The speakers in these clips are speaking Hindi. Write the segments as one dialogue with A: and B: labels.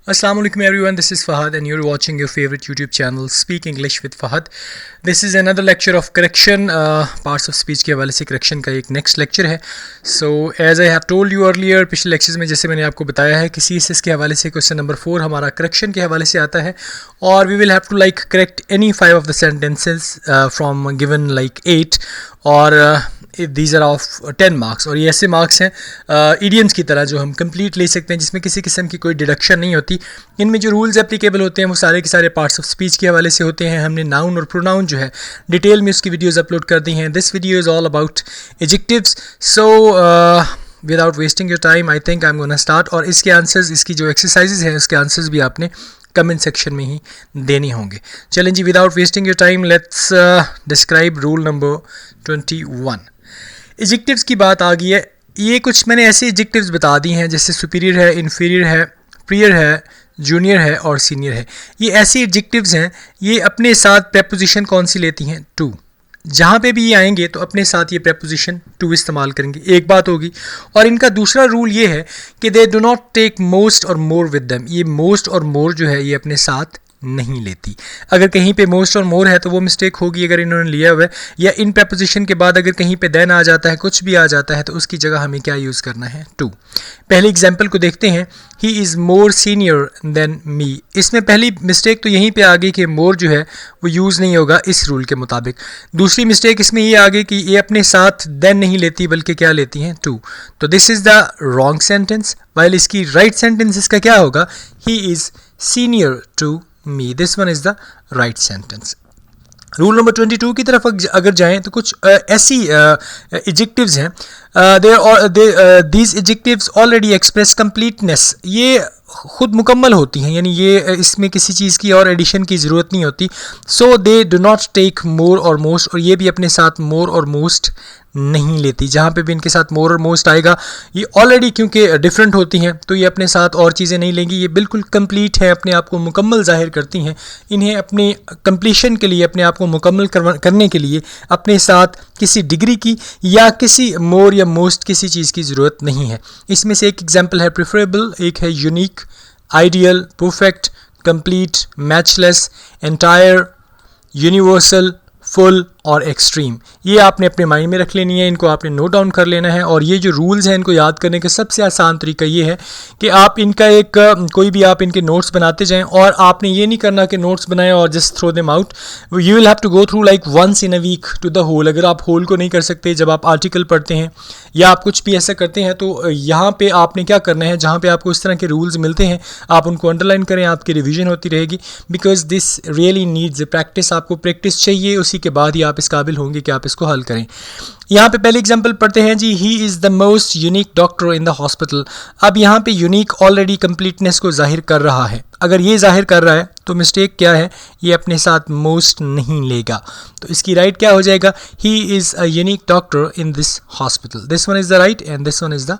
A: Assalamu alaikum everyone, this is Fahad and you're watching your favorite YouTube channel Speak English with Fahad. This is another lecture of correction, parts of speech के हवाले से correction का एक next lecture है. So as I have told you earlier, पिछले lectures में जैसे मैंने आपको बताया है कि CSS के हवाले से question number 4 हमारा correction के हवाले से आता है और we will have to like correct any 5 of the sentences from given like 8 और these are of 10 marks और ये ऐसे मार्क्स हैं idioms की तरह जो हम complete ले सकते हैं जिसमें किसी किस्म की कोई डिडक्शन नहीं होती. इनमें जो रूल्स एप्लीकेबल होते हैं वो सारे के सारे पार्ट्स ऑफ स्पीच के हवाले से होते हैं. हमने नाउन और प्रोनाउन जो है डिटेल में उसकी वीडियोस अपलोड कर दी हैं. This video is all about adjectives. So without wasting your time I think I am gonna start. और इसके आंसर्स, इसकी जो एक्सरसाइजेज हैं उसके आंसर्स भी आपने कमेंट सेक्शन में ही देने होंगे. चलें जी, without wasting your time let's describe rule number 21. Adjectives की बात आ गई है. ये कुछ मैंने ऐसे एडजेक्टिव्स बता दी हैं जैसे सुपीरियर है, इन्फीरियर है, प्रियर है, जूनियर है और सीनियर है. ये ऐसी एडजेक्टिव्स हैं. ये अपने साथ प्रेपोजिशन कौन सी लेती हैं? टू. जहाँ पे भी ये आएंगे तो अपने साथ ये प्रेपोजिशन टू इस्तेमाल करेंगे. एक बात होगी. और इनका दूसरा रूल ये है कि they do not take most और मोर विद देम. ये मोस्ट और मोर जो है ये अपने साथ नहीं लेती. अगर कहीं पे मोस्ट और मोर है तो वो मिस्टेक होगी अगर इन्होंने लिया हुआ है. या इन प्रेपोजिशन के बाद अगर कहीं पे देन आ जाता है, कुछ भी आ जाता है, तो उसकी जगह हमें क्या यूज़ करना है? टू. पहले एग्जांपल को देखते हैं. ही is more senior than me. इसमें पहली मिस्टेक तो यहीं पे आ गई कि मोर जो है वो यूज़ नहीं होगा इस रूल के मुताबिक. दूसरी मिस्टेक इसमें ये आ गई कि ये अपने साथ देन नहीं लेती बल्कि क्या लेती हैं? टू. तो this is the wrong sentence. While इसकी राइट सेंटेंस इसका क्या होगा? He is senior to me. This one is the right sentence. Rule number 22 की तरफ अगर जाएं तो कुछ ऐसी एडजेक्टिव्स हैं. these adjectives already express completeness. ये ख़ुद मुकम्मल होती हैं, यानी ये इसमें किसी चीज़ की और एडिशन की ज़रूरत नहीं होती. So they do not take more और मोस्ट. और ये भी अपने साथ मोर और मोस्ट नहीं लेती. जहाँ पे भी इनके साथ मोर और मोस्ट आएगा ये ऑलरेडी क्योंकि डिफरेंट होती हैं तो ये अपने साथ और चीज़ें नहीं लेंगी. ये बिल्कुल कंप्लीट है, अपने आप को मुकम्मल ज़ाहिर करती हैं. इन्हें अपने कंप्लीशन के लिए, अपने आप को मुकम्मल करने के लिए अपने साथ किसी डिग्री की या किसी मोर या मोस्ट किसी चीज़ की ज़रूरत नहीं है. इसमें से एक एग्जाम्पल है प्रेफरेबल, एक है unique, ideal, perfect, complete, matchless, entire, universal, full और एक्सट्रीम. ये आपने अपने माइंड में रख लेनी है, इनको आपने नोट डाउन कर लेना है. और ये जो रूल्स हैं इनको याद करने का सबसे आसान तरीका ये है कि आप इनका एक कोई भी आप इनके नोट्स बनाते जाएं. और आपने ये नहीं करना कि नोट्स बनाएं और just throw them out. You will have to go through like once in a week to the whole. अगर आप होल को नहीं कर सकते, जब आप आर्टिकल पढ़ते हैं या आप कुछ भी ऐसा करते हैं तो यहाँ पर आपने क्या करना है, जहाँ पर आपको इस तरह के रूल्स मिलते हैं आप उनको अंडरलाइन करें. आपकी रिविजन होती रहेगी because this really needs practice. आपको प्रैक्टिस चाहिए, उसी के बाद ही आप इस काबिल होंगे कि आप इसको हल करें. यहाँ पे पहले एग्जांपल पढ़ते हैं जी. He is the most unique doctor in the hospital. अब यहाँ पे यूनिक ऑलरेडी कंप्लीटनेस को जाहिर कर रहा है. अगर ये जाहिर कर रहा है तो मिस्टेक क्या है? ये अपने साथ मोस्ट नहीं लेगा. तो इसकी राइट क्या हो जाएगा? He is a unique doctor in this hospital. This one is the right and this one is the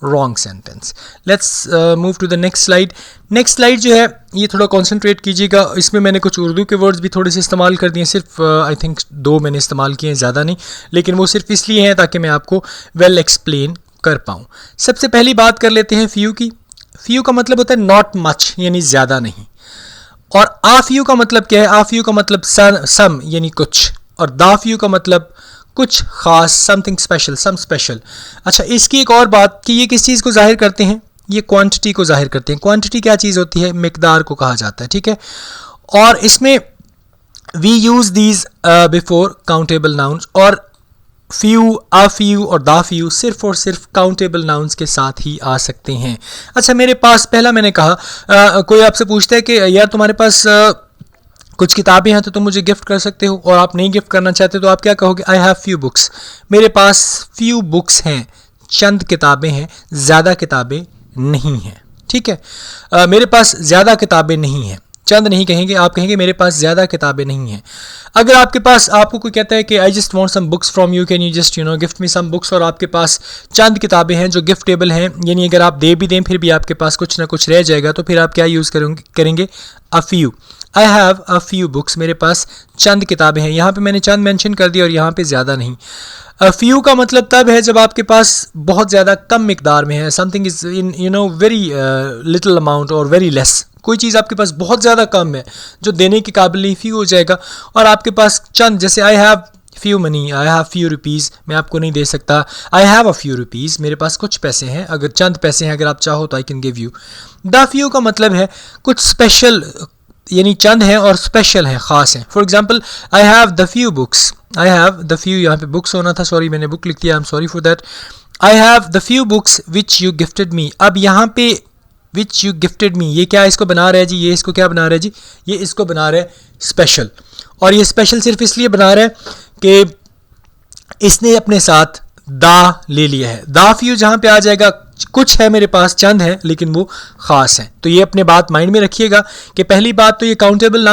A: wrong sentence. Let's move to the next slide. Next slide जो है ये थोड़ा कॉन्सेंट्रेट कीजिएगा. इसमें मैंने कुछ उर्दू के वर्ड्स भी थोड़े से इस्तेमाल कर दिए. सिर्फ आई थिंक 2 मैंने इस्तेमाल किए हैं, ज़्यादा नहीं. लेकिन वो सिर्फ इसलिए हैं ताकि मैं आपको वेल एक्सप्लेन कर पाऊँ. सबसे पहली बात कर लेते हैं फ्यू की. फ्यू का मतलब होता है नॉट मच, यानी ज़्यादा नहीं. और आ फ्यू का मतलब क्या है? आ फ्यू का मतलब सम यानी कुछ. और दा फ्यू का मतलब कुछ ख़ास, समथिंग स्पेशल, सम स्पेशल. अच्छा, इसकी एक और बात कि ये किस चीज़ को जाहिर करते हैं? ये क्वांटिटी को जाहिर करते हैं. क्वांटिटी क्या चीज़ होती है? मिकदार को कहा जाता है. ठीक है. और इसमें we use these before countable nouns. और फ्यू, आ फ्यू और दा फ्यू सिर्फ और सिर्फ काउंटेबल नाउन्स के साथ ही आ सकते हैं. अच्छा, मेरे पास पहला मैंने कहा कोई आपसे पूछता है कि यार तुम्हारे पास कुछ किताबें हैं तो तुम मुझे गिफ्ट कर सकते हो, और आप नहीं गिफ्ट करना चाहते तो आप क्या कहोगे? I have few books. मेरे पास फ्यू बुक्स हैं, चंद किताबें हैं, ज़्यादा किताबें नहीं हैं. ठीक है. मेरे पास ज़्यादा किताबें नहीं हैं. चंद नहीं कहेंगे, आप कहेंगे मेरे पास ज़्यादा किताबें नहीं हैं. अगर आपके पास, आपको कोई कहता है कि I just want some books from you, can you just gift me some books, और आपके पास चंद किताबें हैं जो गिफ्टेबल हैं, यानी अगर आप दे भी दें फिर भी आपके पास कुछ ना कुछ रह जाएगा, तो फिर आप क्या यूज़ करेंगे? A few. I have a few books. मेरे पास चंद किताबें हैं. यहाँ पे मैंने चंद मेंशन कर दिया और यहाँ पे ज़्यादा नहीं. फ्यू का मतलब तब है जब आपके पास बहुत ज़्यादा कम मिकदार में है, something is in very little amount और वेरी लेस। कोई चीज़ आपके पास बहुत ज़्यादा कम है जो देने के काबिल नहीं, फ्यू हो जाएगा। और आपके पास चंद, जैसे I have few money, I have few rupees, मैं आपको नहीं दे सकता। I have a few rupees, मेरे पास कुछ पैसे हैं, अगर चंद पैसे हैं, अगर आप चाहो तो I can give you. The few का मतलब है कुछ स्पेशल, यानी चंद हैं और स्पेशल हैं, ख़ास हैं। For example I have the few books, I have the few, यहाँ पे बुक्स होना था, सॉरी मैंने बुक लिख दिया, I am sorry for that. I have the few books which you gifted me. अब यहाँ पे विच यू गिफ्टेड मी, ये क्या इसको बना रहा है जी, ये इसको क्या बना रहा है जी, ये इसको बना रहा है स्पेशल। और ये स्पेशल सिर्फ इसलिए बना रहा है कि इसने अपने साथ दा ले लिया है। दा फ्यू जहाँ पे आ जाएगा, कुछ है मेरे पास, चंद है लेकिन वो ख़ास है। तो ये अपने बात माइंड में रखिएगा कि पहली बात तो ये काउंटेबल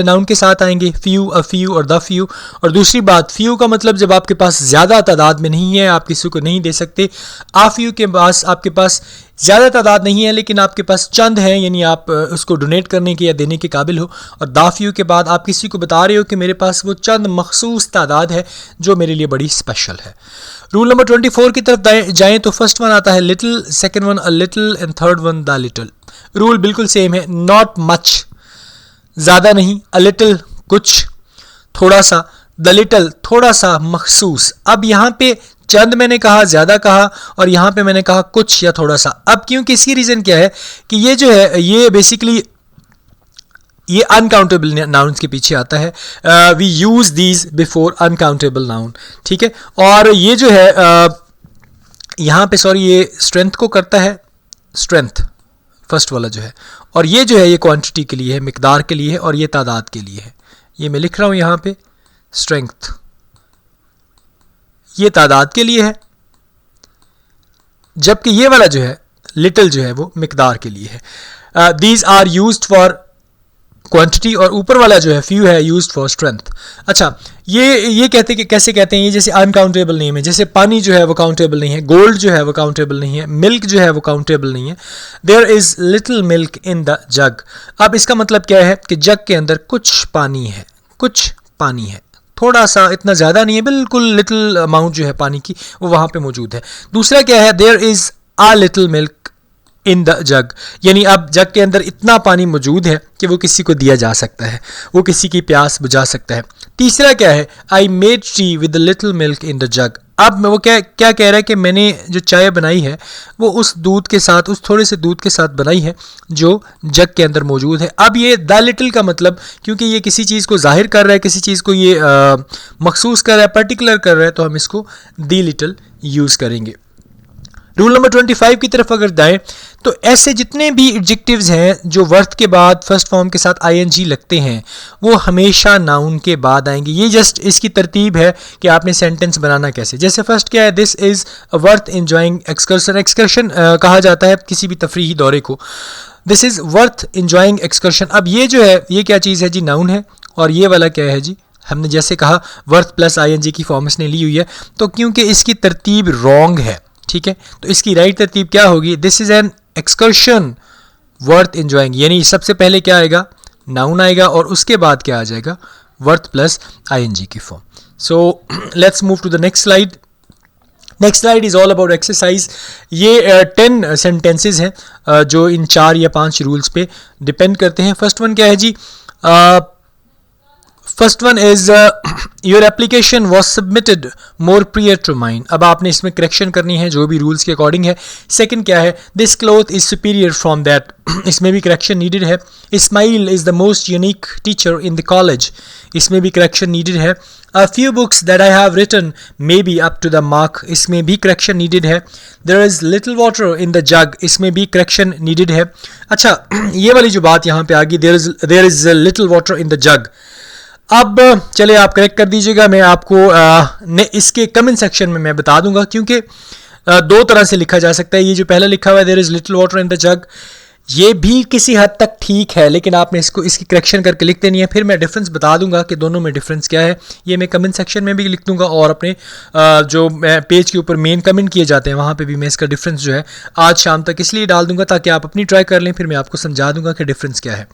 A: नाउन के साथ आएंगे, फ्यू, अ फ्यू और द फ्यू। और दूसरी बात, फ्यू का मतलब जब आपके पास ज़्यादा तादाद में नहीं है, आप किसी को नहीं दे सकते। आ फ्यू के पास आपके पास ज़्यादा तादाद नहीं है लेकिन आपके पास चंद है, यानी आप उसको डोनेट करने के या देने के काबिल हो। और दा फ्यू के बाद आप किसी को बता रहे हो कि मेरे पास वो चंद मखसूस तादाद है जो मेरे लिए बड़ी स्पेशल है। रूल नंबर 24 की तरफ जाएं तो फर्स्ट वन आता है little, second one a little and third one the little. Rule बिल्कुल सेम है, नॉट मच ज़्यादा नहीं, अ लिटिल कुछ, थोड़ा सा, द लिटिल थोड़ा सा मखसूस। अब यहाँ पे चंद मैंने कहा, ज़्यादा कहा, और यहाँ पे मैंने कहा कुछ या थोड़ा सा। अब क्योंकि इसकी रीज़न क्या है कि ये जो है ये बेसिकली ये अनकाउंटेबल नाउन्स के पीछे आता है। We use these before uncountable noun, ठीक है। और ये जो है यहाँ पे सॉरी ये स्ट्रेंथ को करता है, स्ट्रेंथ फर्स्ट वाला जो है, और ये जो है ये क्वांटिटी के लिए है, मिकदार के लिए है, और ये तादाद के लिए है। ये मैं लिख रहा हूँ यहाँ पे स्ट्रेंथ, ये तादाद के लिए है, जबकि ये वाला जो है लिटिल जो है वो मिकदार के लिए है। These are used for quantity, और ऊपर वाला जो है फ्यू है यूज्ड फॉर स्ट्रेंथ। अच्छा, ये कहते कि कैसे कहते हैं, ये जैसे अनकाउंटेबल नेम है, जैसे पानी जो है वो काउंटेबल नहीं है, गोल्ड जो है वो काउंटेबल नहीं है, मिल्क जो है वो काउंटेबल नहीं है। There is little milk in the jug. अब इसका मतलब क्या है कि जग के अंदर कुछ पानी है, कुछ पानी है, थोड़ा सा, इतना ज़्यादा नहीं है, बिल्कुल लिटिल अमाउंट जो है पानी की वो वहाँ पे मौजूद है। दूसरा क्या है, there is a little milk in the jug, यानी अब जग के अंदर इतना पानी मौजूद है कि वो किसी को दिया जा सकता है, वो किसी की प्यास बुझा सकता है। तीसरा क्या है, I made tea with little milk in the jug. अब वो क्या कह रहा है कि मैंने जो चाय बनाई है वो उस दूध के साथ, उस थोड़े से दूध के साथ बनाई है जो जग के अंदर मौजूद है। अब ये द लिटिल का मतलब, क्योंकि ये किसी चीज़ को जाहिर कर रहा है, किसी चीज़ को ये मखसूस कर रहा है, पर्टिकुलर कर रहा है, तो हम इसको द लिटिल यूज़ करेंगे। रूल नंबर 25 की तरफ अगर जाएं तो ऐसे जितने भी एडजेक्टिव्स हैं जो वर्थ के बाद फर्स्ट फॉर्म के साथ आईएनजी लगते हैं वो हमेशा नाउन के बाद आएंगे। ये जस्ट इसकी तरतीब है कि आपने सेंटेंस बनाना कैसे। जैसे फर्स्ट क्या है, this is a worth enjoying excursion. Excursion कहा जाता है किसी भी तफरीही दौरे को। This is worth enjoying excursion. अब ये जो है ये क्या चीज़ है जी, नाउन है, और ये वाला क्या है जी, हमने जैसे कहा वर्थ प्लस आईएनजी की फॉर्म इसने ली हुई है, तो क्योंकि इसकी तरतीब रॉन्ग है, ठीक है, तो इसकी राइट तरतीब क्या होगी, this is an excursion worth enjoying, यानी सबसे पहले क्या आएगा, नाउन आएगा, और उसके बाद क्या आ जाएगा, वर्थ प्लस आईएनजी की form. So let's move to the next slide. Next slide is all about exercise. ये 10 सेंटेंसेज हैं जो इन 4 या 5 रूल्स पे डिपेंड करते हैं। फर्स्ट वन क्या है जी, first one is your application was submitted more prior to mine. अब आपने इसमें करेक्शन करनी है जो भी रूल्स के अकॉर्डिंग है। सेकंड क्या है, this cloth is superior from that, इसमें भी करेक्शन नीडेड है। Ismail is the most unique teacher in the college, इसमें भी करेक्शन नीडेड है। A few books that I have written may be up to the mark, इसमें भी correction needed है। There is little water in the jug, इसमें भी correction needed है। अच्छा, ये वाली जो बात यहाँ पे आ गई, there is a little water in the jug। अब चले आप करेक्ट कर दीजिएगा, मैं आपको इसके कमेंट सेक्शन में मैं बता दूंगा, क्योंकि 2 तरह से लिखा जा सकता है। ये जो पहला लिखा हुआ है there is little water in the jug, ये भी किसी हद तक ठीक है, लेकिन आपने इसकी करेक्शन करके लिख देनी है। फिर मैं डिफरेंस बता दूंगा कि दोनों में डिफरेंस क्या है, ये मैं कमेंट सेक्शन में भी लिख दूंगा, और अपने जो पेज के ऊपर मेन कमेंट किए जाते हैं वहाँ पे भी मैं इसका डिफरेंस जो है आज शाम तक इसलिए डाल दूंगा ताकि आप अपनी ट्राई कर लें, फिर मैं आपको समझा दूंगा कि डिफरेंस क्या है।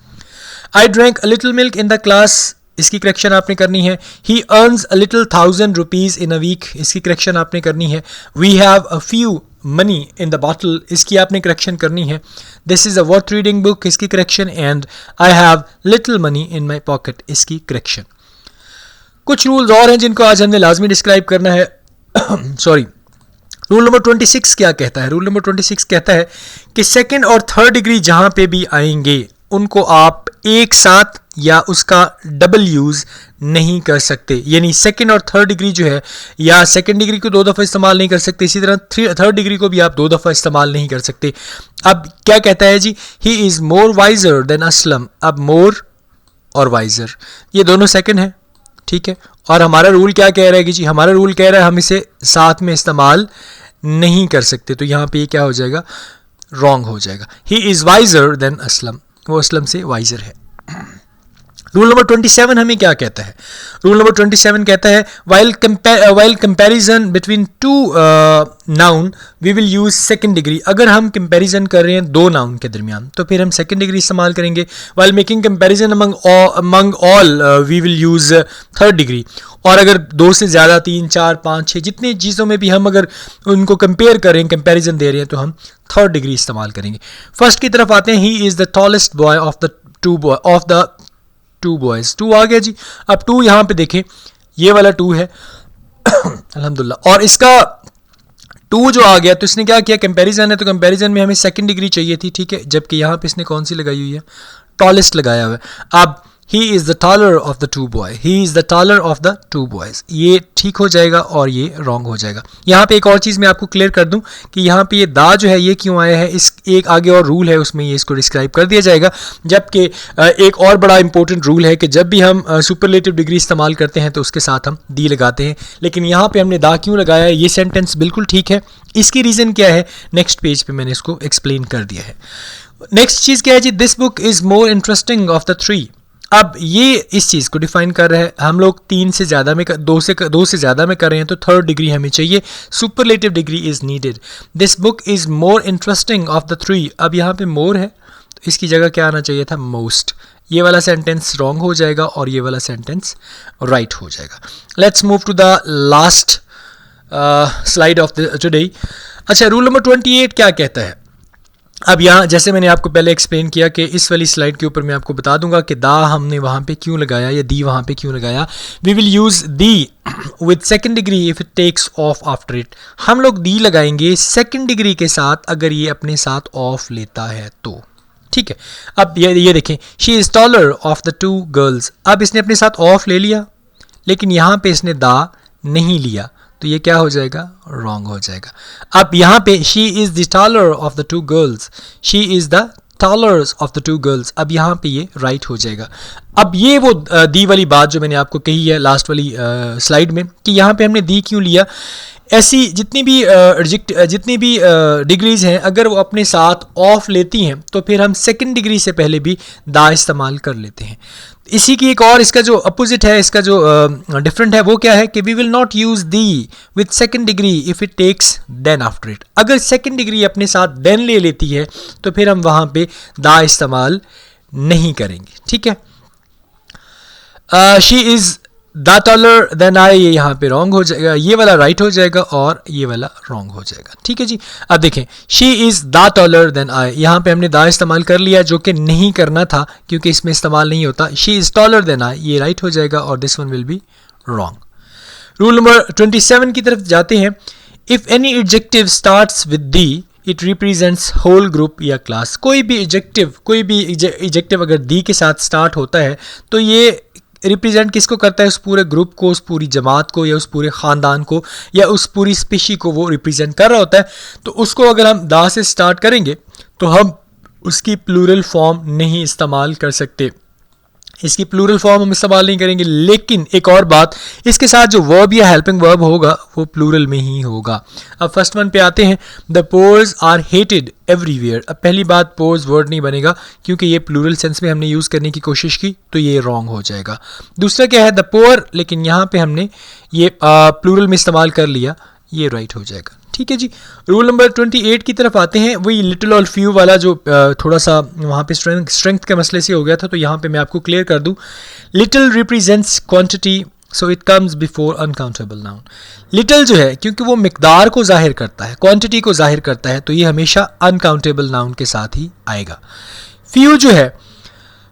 A: I drank a little milk in the class इसकी करेक्शन आपने करनी है. He earns a little 1000 rupees in a week, इसकी करेक्शन आपने करनी है. We have a few money in the bottle, इसकी आपने करेक्शन करनी है. This is a worth reading book, इसकी correction. And I have little money in my pocket, इसकी करेक्शन. कुछ रूल्स और हैं जिनको आज हमने लाजमी डिस्क्राइब करना है. सॉरी. रूल नंबर 26 क्या कहता है? रूल नंबर 26 कहता है कि सेकंड और थर्ड डिग्री जहां पे भी आएंगे उनको आप एक साथ या उसका डबल यूज़ नहीं कर सकते. यानी सेकंड और थर्ड डिग्री जो है, या सेकंड डिग्री को 2 दफ़ा इस्तेमाल नहीं कर सकते, इसी तरह थर्ड डिग्री को भी आप 2 दफ़ा इस्तेमाल नहीं कर सकते. अब क्या कहता है जी? He is more wiser than Aslam. अब मोर और वाइजर ये दोनों सेकंड है, ठीक है. और हमारा रूल क्या कह रहा है कि जी, हमारा रूल कह रहा है हम इसे साथ में इस्तेमाल नहीं कर सकते. तो यहाँ पे ये क्या हो जाएगा? रॉन्ग हो जाएगा. He is visor than Aslam, वो असलम से वाइजर है. रूल नंबर 27 हमें क्या कहता है? रूल नंबर 27 कहता है while comparison between two noun we will use second degree. अगर हम कंपैरिजन कर रहे हैं दो नाउन के दरमियान तो फिर हम सेकंड डिग्री इस्तेमाल करेंगे. While making comparison among all we will use third degree. और अगर 2 से ज़्यादा 3, 4, 5, 6 जितनी चीज़ों में भी हम अगर उनको कंपेयर करें, कंपैरिजन दे रहे हैं, तो हम थर्ड डिग्री इस्तेमाल करेंगे. फर्स्ट की तरफ आते हैं. ही is the tallest boy of the to boys. 2 आ गया जी. अब 2 यहाँ पे देखें, ये वाला 2 है. अल्हम्दुलिल्लाह. और इसका 2 जो आ गया तो इसने क्या किया? कंपैरिजन है तो कंपैरिजन में हमें सेकंड डिग्री चाहिए थी, ठीक है. जबकि यहाँ पे इसने कौन सी लगाई हुई है? टॉलेस्ट लगाया हुआ है. अब ही is the taller of the 2 boy, he is the taller of the 2 boys, ये ठीक हो जाएगा और ये रॉन्ग हो जाएगा. यहाँ पे एक और चीज़ मैं आपको क्लियर कर दूँ कि यहाँ पे ये दा जो है ये क्यों आया है. इस एक आगे और रूल है, उसमें ये इसको डिस्क्राइब कर दिया जाएगा. जबकि एक और बड़ा इंपॉर्टेंट रूल है कि जब भी हम सुपरलेटिव डिग्री इस्तेमाल करते हैं तो उसके साथ हम दी लगाते हैं. लेकिन यहाँ पर हमने दा क्यों लगाया है? ये सेंटेंस बिल्कुल ठीक है. इसकी रीज़न क्या है? नेक्स्ट पेज पर मैंने इसको एक्सप्लेन कर दिया है. नेक्स्ट चीज़ क्या है जी? This book is more interesting of the 3. अब ये इस चीज़ को डिफाइन कर रहा है. हम लोग 3 से ज़्यादा में 2 से ज़्यादा में कर रहे हैं तो थर्ड डिग्री हमें चाहिए. Superlative degree is needed. This book is more interesting of the 3. अब यहाँ पे मोर है तो इसकी जगह क्या आना चाहिए था? मोस्ट. ये वाला सेंटेंस रॉन्ग हो जाएगा और ये वाला सेंटेंस राइट हो जाएगा. Let's move to the last slide of the today. अच्छा, रूल नंबर 28 क्या कहता है? अब यहाँ जैसे मैंने आपको पहले एक्सप्लेन किया कि इस वाली स्लाइड के ऊपर मैं आपको बता दूंगा कि दा हमने वहाँ पे क्यों लगाया या दी वहाँ पे क्यों लगाया. We will use the with second degree if it takes of after it. हम लोग दी लगाएंगे सेकंड डिग्री के साथ अगर ये अपने साथ ऑफ लेता है तो, ठीक है. अब ये देखें, she is taller of the 2 girls. अब इसने अपने साथ ऑफ ले लिया लेकिन यहाँ पे इसने दा नहीं लिया तो ये क्या हो जाएगा? रॉन्ग हो जाएगा. अब यहाँ पे she is the taller of the 2 girls, she is the tallers of the 2 girls. अब यहाँ पे ये राइट हो जाएगा. अब ये वो दी वाली बात जो मैंने आपको कही है लास्ट वाली स्लाइड में कि यहाँ पे हमने दी क्यों लिया. ऐसी जितनी भी डिग्रीज़ हैं अगर वो अपने साथ ऑफ लेती हैं तो फिर हम सेकंड डिग्री से पहले भी दा इस्तेमाल कर लेते हैं. इसी की एक और इसका जो अपोजिट है, इसका जो डिफरेंट है वो क्या है कि we will not use the with second degree if it takes than after it. अगर सेकंड डिग्री अपने साथ देन ले लेती है तो फिर हम वहाँ पे दा इस्तेमाल नहीं करेंगे, ठीक है. She is the taller than I, ये यहाँ पे रॉन्ग हो जाएगा. ये वाला राइट हो जाएगा और ये वाला रॉन्ग हो जाएगा, ठीक है जी. अब देखें, she is the taller than I. यहाँ पे हमने दा इस्तेमाल कर लिया जो कि नहीं करना था क्योंकि इसमें इस्तेमाल नहीं होता. She is taller than I, ये राइट हो जाएगा और this one will be wrong. Rule number 27 की तरफ जाते हैं. If any adjective starts with the it represents whole group या क्लास. कोई भी एडजेक्टिव अगर दी के साथ स्टार्ट होता है तो ये रिप्रेजेंट किसको करता है? उस पूरे ग्रुप को, उस पूरी जमात को या उस पूरे ख़ानदान को या उस पूरी स्पीशी को वो रिप्रेजेंट कर रहा होता है. तो उसको अगर हम दा से स्टार्ट करेंगे तो हम उसकी प्लूरल फॉर्म नहीं इस्तेमाल कर सकते. इसकी प्लूरल फॉर्म हम इस्तेमाल नहीं करेंगे. लेकिन एक और बात, इसके साथ जो वर्ब या हेल्पिंग वर्ब होगा वो प्लूरल में ही होगा. अब फर्स्ट वन पे आते हैं. The poors are hated everywhere. अब पहली बात, पोर्स वर्ड नहीं बनेगा क्योंकि ये प्लूरल सेंस में हमने यूज़ करने की कोशिश की तो ये रॉन्ग हो जाएगा. दूसरा क्या है? द पोअर, लेकिन यहाँ पे हमने ये प्लूरल में इस्तेमाल कर लिया ये राइट हो जाएगा। ठीक है जी। रूल नंबर 28 की तरफ आते हैं। वही लिटिल और फ्यू वाला जो थोड़ा सा वहाँ पे स्ट्रेंथ के मसले से हो गया था, तो यहाँ पे मैं आपको क्लियर कर दूँ। Little represents quantity, so it comes before uncountable noun. Little जो है क्योंकि वो मिकदार को जाहिर करता है, क्वांटिटी को जाहिर करता है, तो ये हमेशा अनकाउंटेबल नाउन के साथ ही आएगा। फ्यू जो है,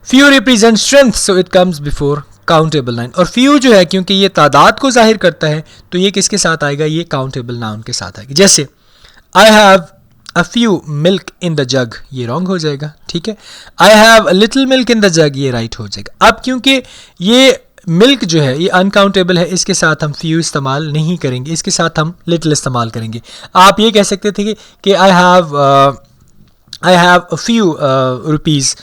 A: few represent strength, so it comes before countable noun. और फ्यू जो है क्योंकि ये तादाद को जाहिर करता है, तो ये किसके साथ आएगा, ये काउंटेबल नाउन के साथ आएगा। जैसे I have a few milk in the जग, ये रॉन्ग हो जाएगा। ठीक है। I have a little milk in the जग, ये राइट हो जाएगा। अब क्योंकि ये मिल्क जो है ये अनकाउंटेबल है, इसके साथ हम फ्यू इस्तेमाल नहीं करेंगे, इसके साथ हम लिटिल इस्तेमाल करेंगे। आप ये कह सकते थे कि I have a few rupees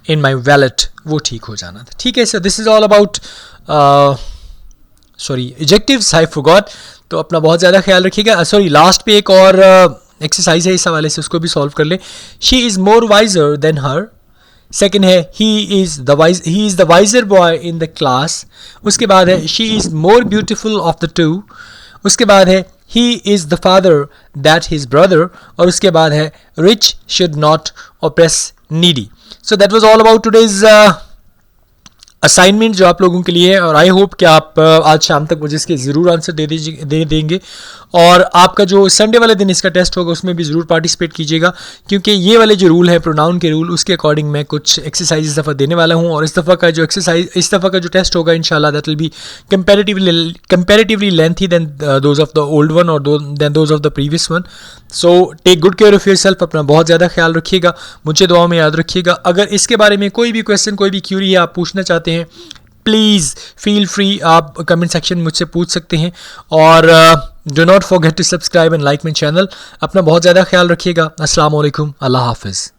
A: in my wallet, वो ठीक हो जाना था। ठीक है sir, this is all about sorry adjectives, I forgot. तो अपना बहुत ज़्यादा ख्याल रखिएगा। सॉरी, लास्ट पे एक और एक्सरसाइज है इस हवाले से, उसको भी सॉल्व कर ले। She is more wiser than her. Second है he is the wiser boy in the class. उसके बाद है she is more beautiful of the two. उसके बाद है he is the father that his brother. और उसके बाद है rich should not oppress needy. So that was all about today's assignment जो आप लोगों के लिए है, और आई होप कि आप आज शाम तक मुझे इसके ज़रूर आंसर दे देंगे। और आपका जो संडे वाले दिन इसका टेस्ट होगा उसमें भी ज़रूर पार्टिसिपेट कीजिएगा, क्योंकि ये वाले जो रूल है प्रोनाउन के रूल, उसके अकॉर्डिंग मैं कुछ एक्सरसाइज इस दफ़ा देने वाला हूँ। और इस दफ़ा का जो टेस्ट होगा इंशाल्लाह that will be comparatively lengthy then those of the old one और then those of the previous one. So take good care of yourself, अपना बहुत ज़्यादा ख्याल रखिएगा, मुझे दुआ में याद रखिएगा। अगर इसके बारे में कोई भी क्वेश्चन, कोई भी क्यूरी है, आप पूछना चाहते हैं, प्लीज़ फील फ्री, आप कमेंट सेक्शन में मुझसे पूछ सकते हैं। और do not forget to subscribe and like my channel. अपना बहुत ज़्यादा ख्याल रखिएगा। अस्सलाम वालेकुम, अल्लाह हाफिज़।